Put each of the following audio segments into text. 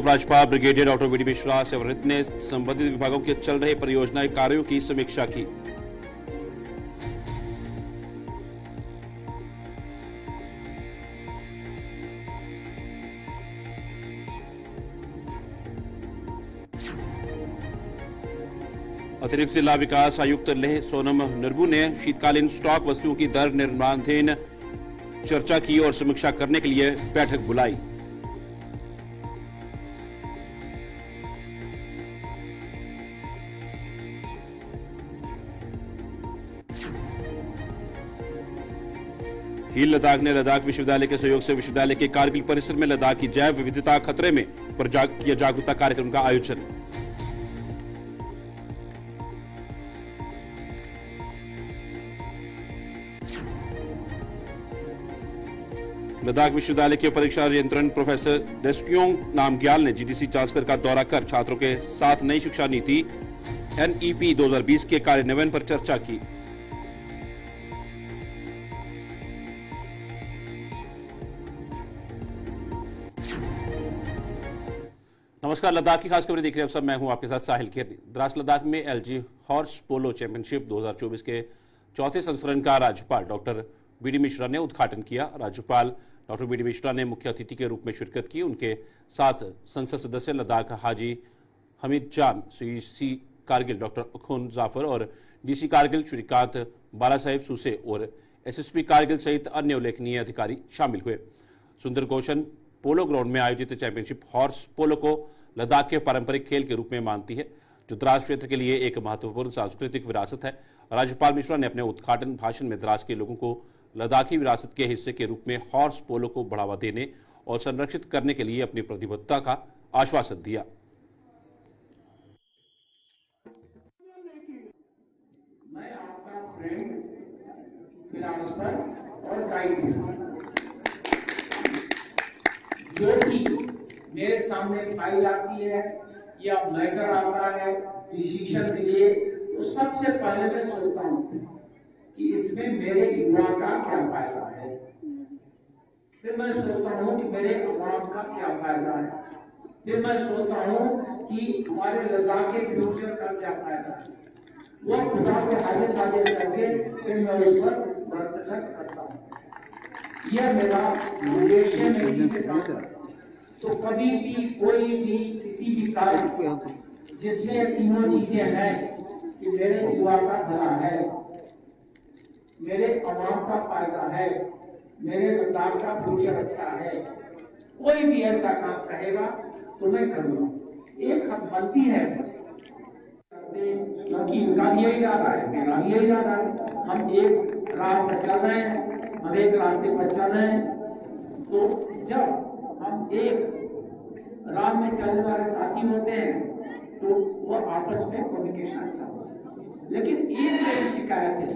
उपराज्यपाल brigadier doctor V D Mishra सेवानिवृत्त ने संबंधित विभागों के चल रहे परियोजना कार्यों की समीक्षा की। अतिरिक्त जिला विकास आयुक्त लेह सोनम नरबू ने शीतकालीन स्टॉक वस्तुओं की दर निर्माणाधीन चर्चा की और समीक्षा करने के लिए बैठक बुलाई। हील लद्दाख ने लद्दाख विश्वविद्यालय के सहयोग से विश्वविद्यालय के कारगिल परिसर में लद्दाख की जैव विविधता खतरे में पर किया जागरूकता कार्यक्रम का आयोजन। लद्दाख विश्वविद्यालय के परीक्षा नियंत्रण प्रोफेसर डेस्क्योंग नामग्याल ने जीडीसी चांसकर का दौरा कर छात्रों के साथ नई शिक्षा नीति एनईपी 2020 के कार्यान्वयन पर चर्चा की। नमस्कार, लद्दाख की खास खबरें देख रहे हैं सब। मैं हूं आपके साथ साहिल खेरनी। द्रास लद्दाख में एलजी हॉर्स पोलो चैंपियनशिप 2024 के चौथे संस्करण का राज्यपाल डॉक्टर वी डी मिश्रा ने उद्घाटन किया। राज्यपाल डॉक्टर वी डी मिश्रा ने मुख्य अतिथि के रूप में शिरकत की। उनके साथ संसद सदस्य लद्दाख हाजी हमीद जान, सीसी कारगिल डॉक्टर अखुन जाफर और डीसी कारगिल श्रीकांत बालासाहेब सूसे और एसएसपी कारगिल सहित अन्य उल्लेखनीय अधिकारी शामिल हुए। सुंदर गोशन पोलो ग्राउंड में आयोजित चैंपियनशिप हॉर्स पोलो को लद्दाख के पारंपरिक खेल के रूप में मानती है, जो द्रास क्षेत्र के लिए एक महत्वपूर्ण सांस्कृतिक विरासत है। राज्यपाल मिश्रा ने अपने उद्घाटन भाषण में द्रास के लोगों को लद्दाखी विरासत के हिस्से के रूप में हॉर्स पोलो को बढ़ावा देने और संरक्षित करने के लिए अपनी प्रतिबद्धता का आश्वासन दिया। मैं आपका फ्रेंड, फिलॉसफर और गाइड हूं। जो भी मेरे सामने फाइल आती है या मैटर आता है डिसीजन के लिए, तो सबसे पहले मैं सोचता हूं कि इसमें मेरे युवा का क्या फायदा है। फिर मैं सोचता हूं कि मेरे अवाम का क्या फायदा है। फिर मैं सोचता हूं कि हमारे लद्दाख के फ्यूचर का क्या फायदा है। वो खुदा को हाजिर करके फिर मैं उस पर दस्तखत करता हूं। यह मेरा उद्देश्य है। इसी से काम करता हूं। तो कभी भी कोई भी किसी भी कार्य जिसमें तीनों चीजें हैं कि मेरे युवा का भला है, मेरे अवाम का फायदा है, मेरे लद्दाख का फ्यूचर अच्छा है, कोई भी ऐसा काम कहेगा तो मैं करूंगा। एक हद बनती है, क्योंकि उनका भी यही इरादा है, मेरा भी यही इरादा है। हम एक राह पर चल रहे हैं, हम एक रास्ते पर चल रहे हैं। तो जब हम एक राह में चलने वाले साथी होते हैं तो वो आपस में कम्युनिकेशन अच्छा होता है। लेकिन एक मेरी शिकायत है,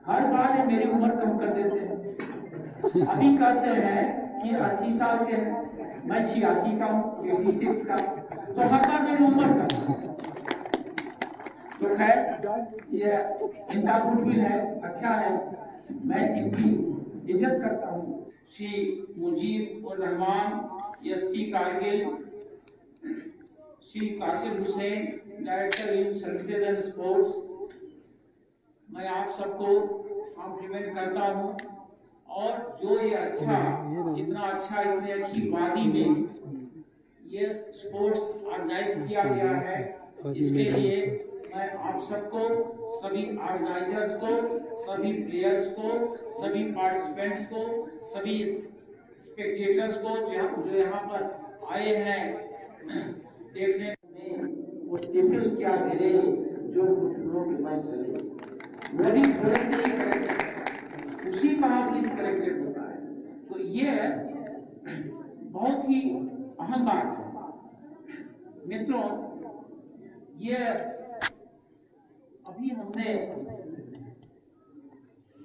हर बार ये मेरी उम्र कम कर देते हैं। अभी कहते हैं कि 80 साल के हैं, मैं 86 का हूँ, 86 का, तो हर बार मेरी उम्र कम। तो खैर ये इनका गुडविल है, अच्छा है, मैं इनकी इज्जत करता हूँ। Shri Mujib ur Rahman, SP Kargil, Shri Kasim Hussain, director youth services and sports, मैं आप सबको कॉम्प्लीमेंट करता हूं। और जो ये अच्छा, इतना अच्छा, इतनी अच्छी वादी में ये स्पोर्ट्स ऑर्गेनाइज किया गया है, इसके लिए मैं आप सबको, सभी ऑर्गेनाइजर्स को, सभी प्लेयर्स को, सभी पार्टिसिपेंट्स को, सभी स्पेक्टेटर्स को जो यहाँ पर आए हैं देखने में, वो टिफिन क्या मिले जो घुटनों के मन से ले, वो भी थोड़े से ही करेक्टेड, उसी महापुरुष करेक्टेड होता है। तो ये बहुत ही अहम बात है मित्रों। ये अभी हमने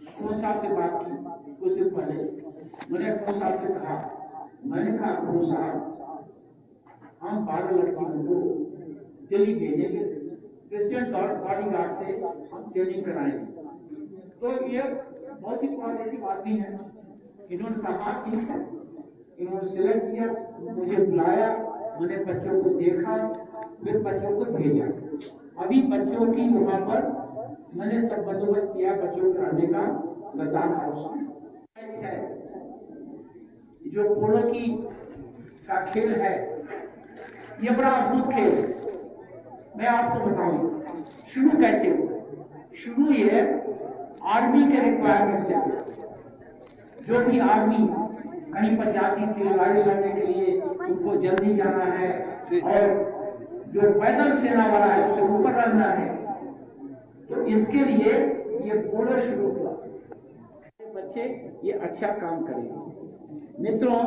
अखरों साहब से बात की कुछ दिन पहले। मैंने अखरों साहब से कहा, मैंने कहा अखरों साहब, हम 12 लड़कियों को दिल्ली भेजेंगे, प्रेसिडेंट बॉडीगार्ड से हम ट्रेनिंग कराएंगे। तो ये बहुत ही पॉजिटिव आदमी है। इन्होंने कहा कि इन्होंने सिलेक्ट किया, मुझे बुलाया, मैंने बच्चों को देखा, फिर बच्चों को भेजा। अभी बच्चों की वहां पर मैंने सब बंदोबस्त किया बच्चों के रहने का लद्दाख हाउस में है। जो पोलो की का खेल है, ये बड़ा अद्भुत खेल है। मैं आपको बताऊं शुरू कैसे हुआ। शुरू ये आर्मी के रिक्वायरमेंट से हुआ। जो भी आर्मी कहीं पर जाती थी लड़ाई लड़ने के लिए, उनको जल्दी जाना है और जो पैदल सेना वाला है उसे ऊपर रहना है, तो इसके लिए ये पोलो शुरू हुआ। बच्चे ये अच्छा काम करेंगे। मित्रों,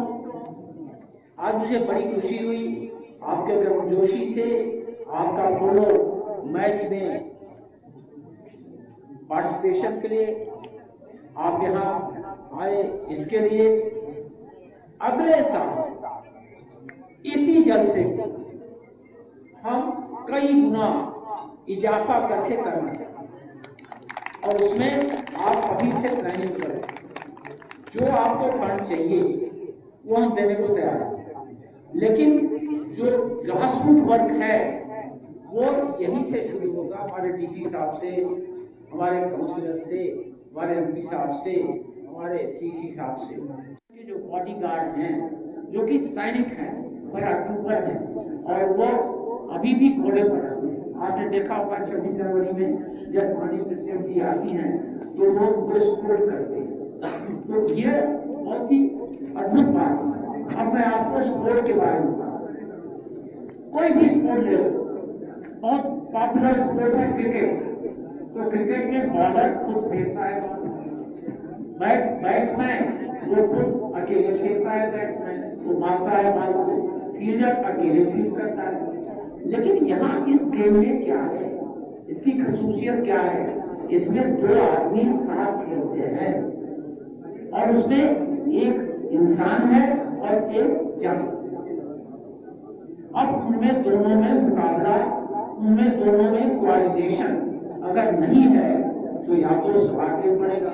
आज मुझे बड़ी खुशी हुई आपके गर्मजोशी से आपका पोलो मैच में पार्टिसिपेशन के लिए आप यहाँ आए। इसके लिए अगले साल इसी जलसे हम कई गुना इजाफा करके करना चाहते और उसमें आप अभी से प्लानिंग करें। जो आपको फंड चाहिए वो हम देने को तैयार हैं, लेकिन जो ग्रासरूट वर्क है वो यहीं से शुरू होगा। हमारे डीसी साहब से, हमारे काउंसिलर से, हमारे एमपी साहब से, हमारे सीसी साहब से। जो बॉडीगार्ड हैं, जो कि सैनिक हैं, बड़ा अक्टूबर है और वो अभी भी घोड़े पर रहते हैं। आपने देखा होगा 26 जनवरी में जब माननीय प्रेसिडेंट जी आती हैं तो लोग उनको सपोर्ट करते हैं। तो ये बहुत ही अद्भुत बात है। अब मैं आपको स्पोर्ट के बारे में कोई भी स्पोर्ट ले लो, बहुत पॉपुलर स्पोर्ट है क्रिकेट। तो क्रिकेट में बॉलर खुद फेंकता है, बैट्समैन वो खुद अकेले खेलता है, बैट्समैन वो मारता है बॉल को, फील्डर अकेले फील्ड करता है। लेकिन यहाँ इस गेम में क्या है, इसकी खसूसियत क्या है? इसमें दो आदमी साथ खेलते हैं और उसमें एक इंसान है और एक जंग। अब उनमें दोनों में मुकाबला, उनमें दोनों में कोऑर्डिनेशन अगर नहीं है तो या तो सवार के पड़ेगा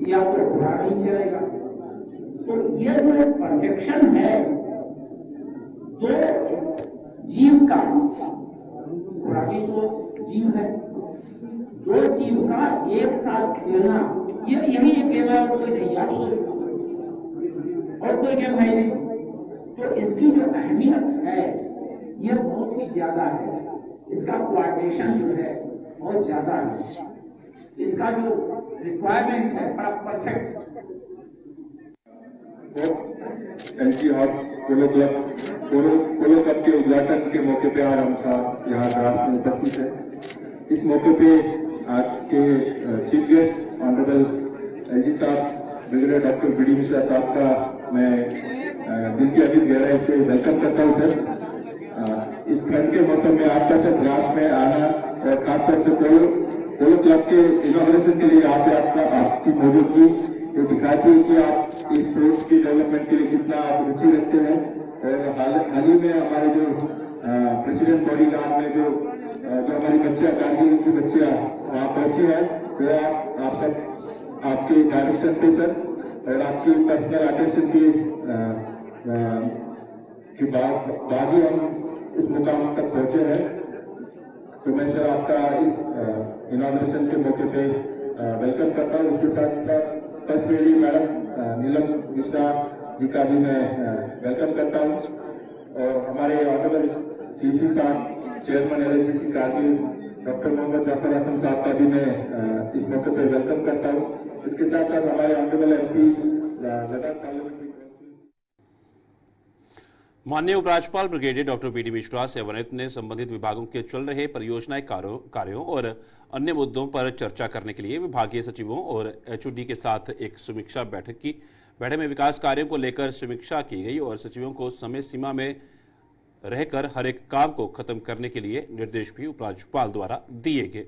या तो घोड़ा नहीं चलेगा। तो यह जो एक परफेक्शन है दो जीव का, घोड़ा भी तो जीव है, दो जीव का एक साथ खेलना, यही एक गेम है और कोई नहीं, आप और कोई गेम है नहीं। तो इसकी जो अहमियत है यह बहुत ही ज्यादा है। इसका कोऑर्डिनेशन जो है बहुत ज्यादा है, इसका जो रिक्वायरमेंट है बड़ा परफेक्ट। एलजी हॉर्स पोलो क्लब के उद्घाटन के मौके पे आज हम साहब यहाँ द्रास में उपस्थित है। इस मौके पे आज के चीफ गेस्ट ऑनरेबल एलजी साहब ब्रिगेडियर डॉक्टर बीडी मिश्रा साहब का मैं दिल की अधिक गहराई से वेलकम करता हूँ सर। इस ठंड के मौसम में आपका सर द्रास में आना और खासतौर से पोलो क्लब के इनॉग्रेशन के लिए यहाँ पे आपकी मौजूदगी ये दिखाती है कि आप इस स्पोर्ट्स की डेवलपमेंट के लिए कितना आप रुचि रखते हैं। और हाल ही में हमारे जो प्रेसिडेंट बॉडी गार्ड में जो हमारी बच्चियां कारगिल की बच्चियां वहाँ पहुंची है, वो आप सब आपके डायरेक्शन पे सर और आपकी पर्सनल अटेंशन के बाद ही हम इस मुकाम तक पहुंचे हैं। तो मैं सर आपका इस इनॉग्रेशन के मौके पे वेलकम करता हूँ। उसके साथ साथ first lady madam Neelam Mishra ji का भी मैं वेलकम करता हूँ और हमारे ऑनरेबल सीसी साहब चेयरमैन एलएनजीसी कारगिल डॉक्टर मोहम्मद जाफर हसन साहब का भी मैं इस मौके पर वेलकम करता हूँ। इसके साथ साथ हमारे ऑनरेबल एमपी लद्दाख पार्लियामेंट। माननीय उपराज्यपाल ब्रिगेडियर डॉक्टर बीडी मिश्रा सेवानिवृत्त ने संबंधित विभागों के चल रहे परियोजनाएं कार्यों और अन्य मुद्दों पर चर्चा करने के लिए विभागीय सचिवों और एचओडी के साथ एक समीक्षा बैठक की। बैठक में विकास कार्यों को लेकर समीक्षा की गई और सचिवों को समय सीमा में रहकर हर एक काम को खत्म करने के लिए निर्देश भी उपराज्यपाल द्वारा दिए गए।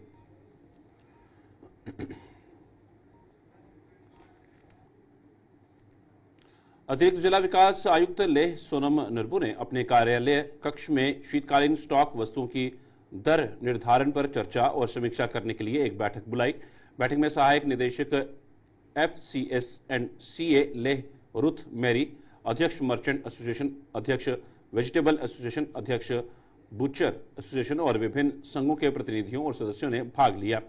अतिरिक्त जिला विकास आयुक्त लेह सोनम नरबू ने अपने कार्यालय कक्ष में शीतकालीन स्टॉक वस्तुओं की दर निर्धारण पर चर्चा और समीक्षा करने के लिए एक बैठक बुलाई। बैठक में सहायक निदेशक FCS and CA Leh Ruth Mary, अध्यक्ष मर्चेंट एसोसिएशन, अध्यक्ष वेजिटेबल एसोसिएशन, अध्यक्ष बुचर एसोसिएशन और विभिन्न संघों के प्रतिनिधियों और सदस्यों ने भाग लिया।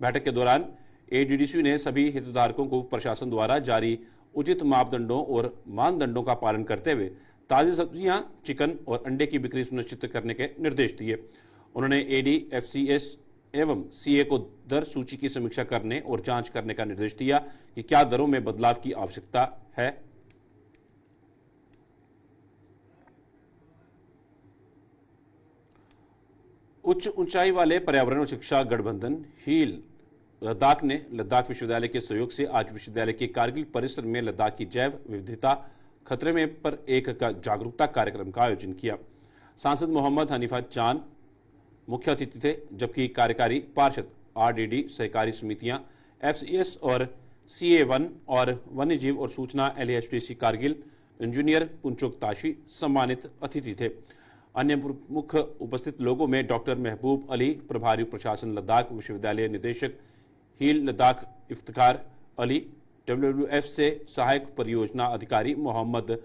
बैठक के दौरान एडीडीसी ने सभी हितधारकों को प्रशासन द्वारा जारी उचित मापदंडों और मानदंडों का पालन करते हुए ताजी सब्जियां, चिकन और अंडे की बिक्री सुनिश्चित करने के निर्देश दिए। उन्होंने एडीएफसीएस एवं सीए को दर सूची की समीक्षा करने और जांच करने का निर्देश दिया कि क्या दरों में बदलाव की आवश्यकता है। उच्च ऊंचाई वाले पर्यावरण और शिक्षा गठबंधन हील लद्दाख ने लद्दाख विश्वविद्यालय के सहयोग से आज विश्वविद्यालय के कारगिल परिसर में लद्दाख की जैव विविधता खतरे में पर एक जागरूकता कार्यक्रम का आयोजन किया। सांसद मोहम्मद हनीफा चांद मुख्य अतिथि थे, जबकि कार्यकारी पार्षद आरडीडी, सहकारी समितियां, एफसीएस और सीए1 और वन्यजीव और सूचना एलएचटीसी कारगिल, इंजीनियर पुंचोक ताशी सम्मानित अतिथि थे। अन्य प्रमुख उपस्थित लोगों में डॉक्टर महबूब अली, प्रभारी प्रशासन लद्दाख विश्वविद्यालय निदेशक हील लद्दाख इफ्तिखार अली, डब्ल्यूडब्ल्यूएफ से सहायक परियोजना अधिकारी मोहम्मद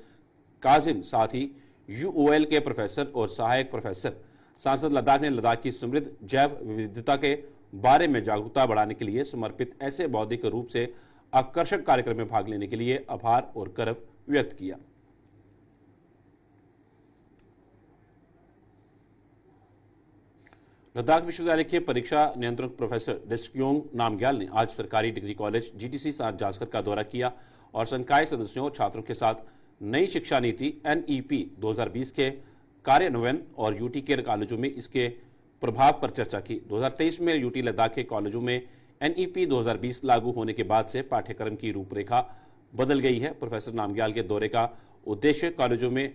काजिम, साथ ही यूओएल के प्रोफेसर और सहायक प्रोफेसर। सांसद लद्दाख ने लद्दाख की समृद्ध जैव विविधता के बारे में जागरूकता बढ़ाने के लिए समर्पित ऐसे बौद्धिक रूप से आकर्षक कार्यक्रम में भाग लेने के लिए आभार और गर्व व्यक्त किया। लद्दाख विश्वविद्यालय के परीक्षा नियंत्रक प्रोफेसर डेस्क्योंग नामग्याल ने आज सरकारी डिग्री कॉलेज जीटीसी सात जांचकर का दौरा किया और संकाय सदस्यों और छात्रों के साथ नई शिक्षा नीति एनईपी 2020 के कार्यान्वयन और यूटी के कॉलेजों में इसके प्रभाव पर चर्चा की। 2023 में यूटी लद्दाख के कॉलेजों में एनईपी 2020 लागू होने के बाद से पाठ्यक्रम की रूपरेखा बदल गई है। प्रोफेसर नामग्याल के दौरे का उद्देश्य कॉलेजों में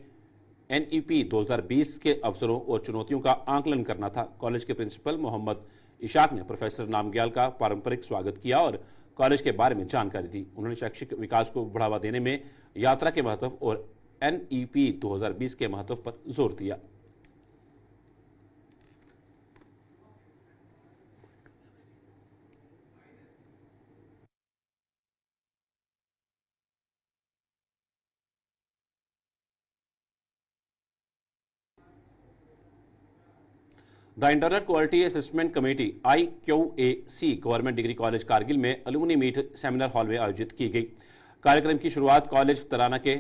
एनईपी 2020 के अवसरों और चुनौतियों का आकलन करना था। कॉलेज के प्रिंसिपल मोहम्मद इशाक ने प्रोफेसर नामग्याल का पारंपरिक स्वागत किया और कॉलेज के बारे में जानकारी दी। उन्होंने शैक्षिक विकास को बढ़ावा देने में यात्रा के महत्व और एनईपी 2020 के महत्व पर जोर दिया। The internal quality assessment committee IQAC government degree college Kargil में अलुमनी मीट सेमिनार हॉल में आयोजित की गई। कार्यक्रम की शुरुआत कॉलेज तराना के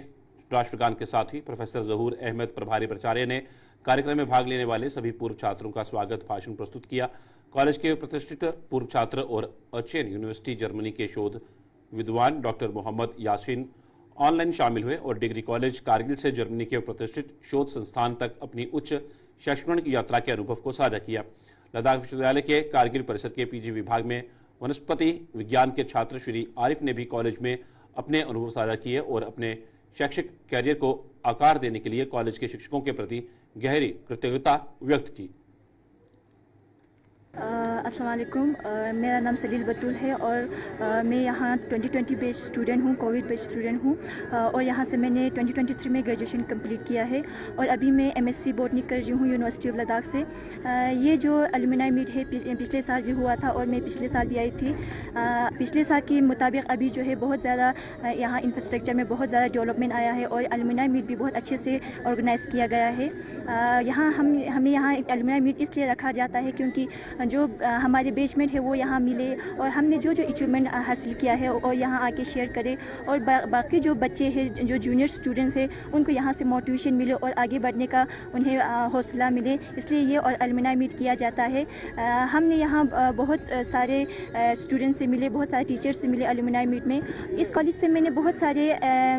राष्ट्रगान के साथ ही प्रोफेसर जहूर अहमद प्रभारी प्राचार्य ने कार्यक्रम में भाग लेने वाले सभी पूर्व छात्रों का स्वागत भाषण प्रस्तुत किया। कॉलेज के प्रतिष्ठित पूर्व छात्र और अचेन यूनिवर्सिटी जर्मनी के शोध विद्वान डॉक्टर मोहम्मद यासीन ऑनलाइन शामिल हुए और डिग्री कॉलेज कारगिल से जर्मनी के प्रतिष्ठित शोध संस्थान तक अपनी उच्च शैक्षणिक यात्रा के अनुभव को साझा किया। लद्दाख विश्वविद्यालय के कारगिल परिसर के पीजी विभाग में वनस्पति विज्ञान के छात्र श्री आरिफ ने भी कॉलेज में अपने अनुभव साझा किए और अपने शैक्षिक कैरियर को आकार देने के लिए कॉलेज के शिक्षकों के प्रति गहरी कृतज्ञता व्यक्त की। अस्सलाम वालेकुम, मेरा नाम सलील बतूल है और मैं यहाँ 2020 बेच स्टूडेंट हूँ, कोविड बेच स्टूडेंट हूँ और यहाँ से मैंने 2023 में ग्रेजुएशन कंप्लीट किया है और अभी मैं MSc बॉटनी कर रही हूँ यूनिवर्सिटी ऑफ लद्दाख से। ये जो अलुमनाई मीट है पिछले साल भी हुआ था और मैं पिछले साल भी आई थी। पिछले साल के मुताबिक अभी जो है बहुत ज़्यादा यहाँ इंफ्रास्ट्रक्चर में बहुत ज़्यादा डेवलपमेंट आया है और अलुमनाई मीट भी बहुत अच्छे से ऑर्गेनाइज़ किया गया है। यहाँ हमें यहाँ अलुमनाई मीट इसलिए रखा जाता है क्योंकि जो हमारे बेचमेंट है वो यहाँ मिले और हमने जो अचीवमेंट हासिल किया है और यहाँ आके शेयर करें और बाकी जो बच्चे हैं जो जूनियर स्टूडेंट्स हैं उनको यहाँ से मोटिवेशन मिले और आगे बढ़ने का उन्हें हौसला मिले, इसलिए ये और अलुमनाई मीट किया जाता है। हमने यहाँ बहुत सारे स्टूडेंट्स से मिले, बहुत सारे टीचर्स से मिले अलुमनाई मीट में। इस कॉलेज से मैंने बहुत सारे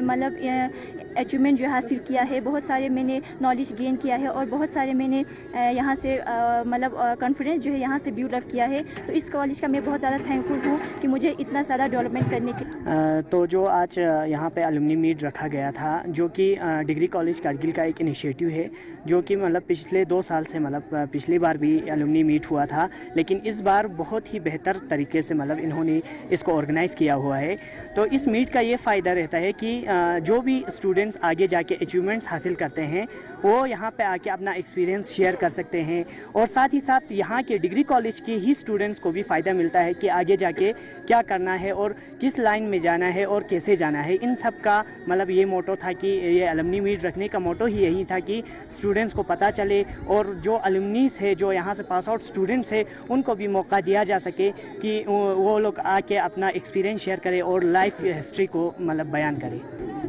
मतलब अचीवमेंट जो हासिल किया है, बहुत सारे मैंने नॉलेज गेन किया है और बहुत सारे मैंने यहाँ से मतलब कॉन्फिडेंस जो है यहाँ से बिल्ड अप किया है। तो इस कॉलेज का मैं बहुत ज़्यादा थैंकफुल हूँ कि मुझे इतना सारा डेवलपमेंट करने के। तो जो आज यहाँ पे अलुमनी मीट रखा गया था जो कि डिग्री कॉलेज कारगिल का एक इनिशिएटिव है जो कि मतलब पिछले 2 साल से मतलब पिछली बार भी अलुमनी मीट हुआ था लेकिन इस बार बहुत ही बेहतर तरीके से मतलब इन्होंने इसको ऑर्गेनाइज़ किया हुआ है। तो इस मीट का ये फ़ायदा रहता है कि जो भी स्टूडेंट स्टूडेंट्स आगे जाके अचीवमेंट्स हासिल करते हैं वो यहाँ पे आके अपना एक्सपीरियंस शेयर कर सकते हैं। और साथ ही साथ यहाँ के डिग्री कॉलेज के ही स्टूडेंट्स को भी फ़ायदा मिलता है कि आगे जाके क्या करना है और किस लाइन में जाना है और कैसे जाना है। इन सब का मतलब ये मोटो था कि ये अलुमनी मीट रखने का मोटो ही यही था कि स्टूडेंट्स को पता चले और जो अलुमनीस है, जो यहाँ से पास आउट स्टूडेंट्स है, उनको भी मौका दिया जा सके कि वो लोग आके अपना एक्सपीरियंस शेयर करें और लाइफ हिस्ट्री को मतलब बयान करें।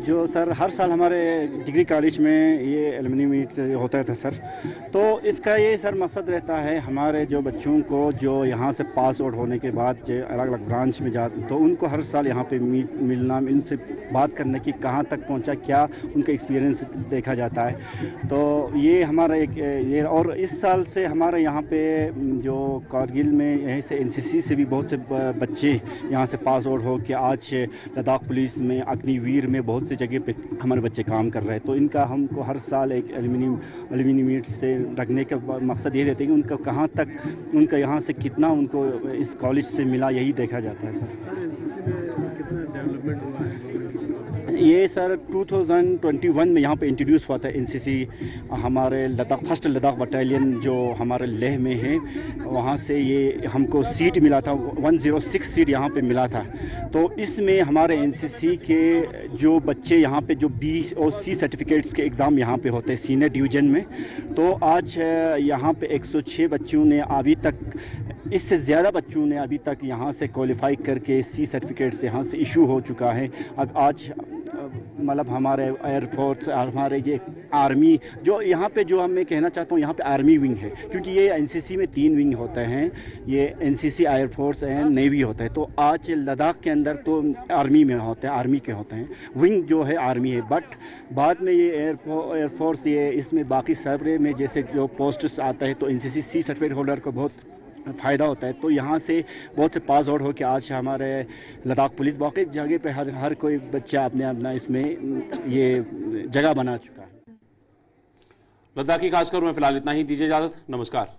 जो सर हर साल हमारे डिग्री कॉलेज में ये अलुमनी मीट होता था सर, तो इसका ये सर मकसद रहता है हमारे जो बच्चों को जो यहाँ से पास आउट होने के बाद जो अलग अलग ब्रांच में जाते तो उनको हर साल यहाँ पे मिलना, इनसे बात करने की कहाँ तक पहुँचा, क्या उनका एक्सपीरियंस देखा जाता है। तो ये हमारा एक ये, और इस साल से हमारे यहाँ पे जो कारगिल में यहीं से NCC से भी बहुत से बच्चे यहाँ से पास आउट हो के आज लद्दाख पुलिस में, अग्निवीर में बहुत से जगह पे हमारे बच्चे काम कर रहे हैं। तो इनका हमको हर साल एक अलुमिनी मीट से रखने का मकसद ये रहता है कि उनका कहाँ तक, उनका यहाँ से कितना उनको इस कॉलेज से मिला, यही देखा जाता है सर। NCC में कितना डेवलपमेंट हुआ है? ये सर 2021 में यहाँ पे इंट्रोड्यूस हुआ था NCC। हमारे फर्स्ट लद्दाख बटालियन जो हमारे लेह में है, वहाँ से ये हमको सीट मिला था, 106 सीट यहाँ पे मिला था। तो इसमें हमारे NCC के जो बच्चे यहाँ पे जो B और C सर्टिफिकेट्स के एग्ज़ाम यहाँ पे होते हैं सीनियर डिवीज़न में, तो आज यहाँ पे 106 बच्चों ने अभी तक, इससे ज़्यादा बच्चों ने अभी तक यहाँ से क्वालिफाई करके C सर्टिफिकेट्स यहाँ से इशू हो चुका है। अब आज मतलब हमारे एयरफोर्स, हमारे ये आर्मी, जो यहाँ पे जो मैं कहना चाहता हूँ यहाँ पे आर्मी विंग है, क्योंकि ये NCC में 3 विंग होते हैं, ये NCC एयरफोर्स एंड नेवी होता है। तो आज लद्दाख के अंदर तो आर्मी में होते हैं, आर्मी के होते हैं, विंग जो है आर्मी है। बट बाद में ये एयरफोर्स ये इसमें बाकी सर्वे में जैसे जो पोस्ट्स आता है तो NCC C सर्टिफिकेट होल्डर को बहुत फ़ायदा होता है। तो यहाँ से बहुत से पास आउट हो के आज हमारे लद्दाख पुलिस बाकी जगह पे हर कोई बच्चा अपने अपना इसमें ये जगह बना चुका है। लद्दाख की खासकर में फिलहाल इतना ही, दीजिए इजाज़त, नमस्कार।